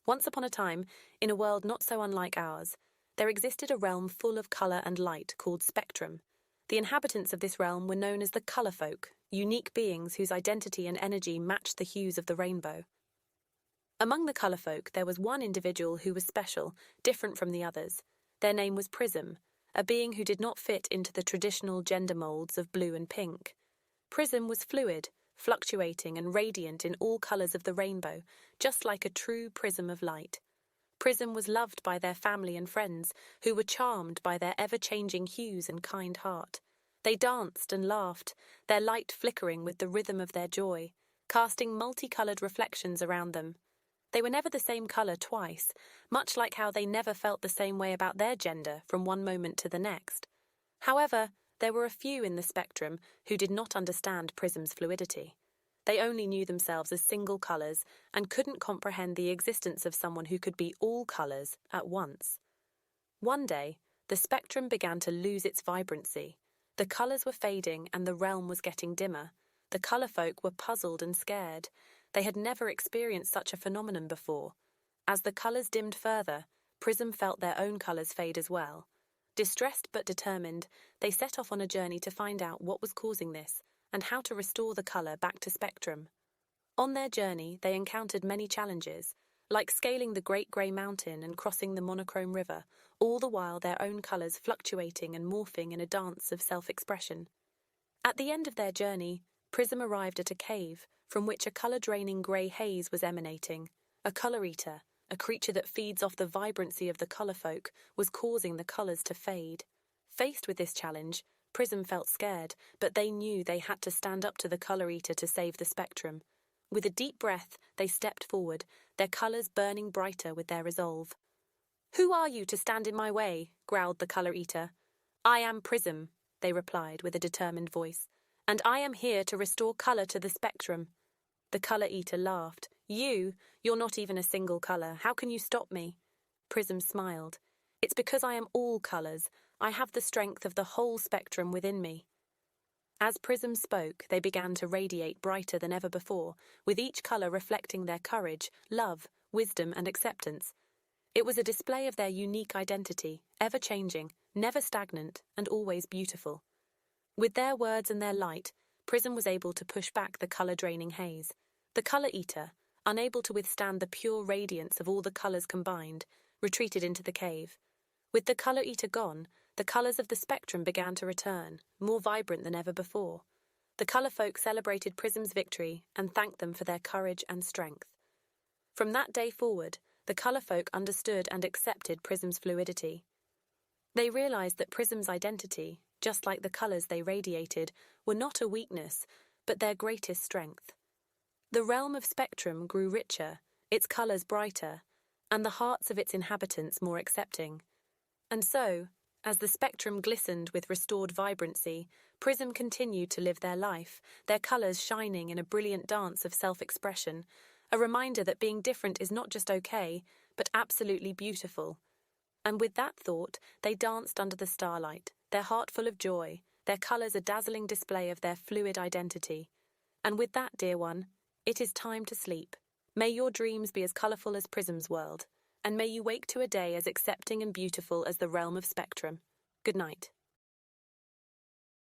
Once upon a time, in a world not so unlike ours, there existed a realm full of colour and light called spectrum. The inhabitants of this realm were known as the colour folk, unique beings whose identity and energy matched the hues of the rainbow. Among the colour folk, there was one individual who was special, different from the others. Their name was Prism, a being who did not fit into the traditional gender moulds of blue and pink. Prism was fluid, fluctuating and radiant in all colours of the rainbow, just like a true prism of light. Prism was loved by their family and friends, who were charmed by their ever-changing hues and kind heart. They danced and laughed, their light flickering with the rhythm of their joy, casting multicoloured reflections around them. They were never the same colour twice, much like how they never felt the same way about their gender from one moment to the next. However, there were a few in the spectrum who did not understand Prism's fluidity. They only knew themselves as single colours and couldn't comprehend the existence of someone who could be all colours at once. One day, the spectrum began to lose its vibrancy. The colours were fading and the realm was getting dimmer. The colour folk were puzzled and scared. They had never experienced such a phenomenon before. As the colours dimmed further, Prism felt their own colours fade as well. Distressed but determined, they set off on a journey to find out what was causing this and how to restore the colour back to spectrum. On their journey, they encountered many challenges, like scaling the Great Grey Mountain and crossing the monochrome river, all the while their own colours fluctuating and morphing in a dance of self-expression. At the end of their journey, Prism arrived at a cave from which a colour-draining grey haze was emanating. A colour eater, a creature that feeds off the vibrancy of the colour folk, was causing the colours to fade. Faced with this challenge, Prism felt scared, but they knew they had to stand up to the colour eater to save the spectrum. With a deep breath, they stepped forward, their colours burning brighter with their resolve. "Who are you to stand in my way?" growled the colour eater. "I am Prism," they replied with a determined voice, "and I am here to restore colour to the spectrum." The colour eater laughed. You're not even a single colour. How can you stop me?" Prism smiled. "It's because I am all colours. I have the strength of the whole spectrum within me." As Prism spoke, they began to radiate brighter than ever before, with each colour reflecting their courage, love, wisdom and acceptance. It was a display of their unique identity, ever-changing, never stagnant, and always beautiful. With their words and their light, Prism was able to push back the colour-draining haze. The colour eater, unable to withstand the pure radiance of all the colours combined, retreated into the cave. With the colour eater gone, the colours of the spectrum began to return, more vibrant than ever before. The colour folk celebrated Prism's victory and thanked them for their courage and strength. From that day forward, the colour folk understood and accepted Prism's fluidity. They realised that Prism's identity, just like the colours they radiated, were not a weakness, but their greatest strength. The realm of spectrum grew richer, its colours brighter, and the hearts of its inhabitants more accepting. And so, as the spectrum glistened with restored vibrancy, Prism continued to live their life, their colours shining in a brilliant dance of self-expression, a reminder that being different is not just okay, but absolutely beautiful. And with that thought, they danced under the starlight, their heart full of joy, their colours a dazzling display of their fluid identity. And with that, dear one, it is time to sleep. May your dreams be as colourful as Prism's world, and may you wake to a day as accepting and beautiful as the realm of spectrum. Good night.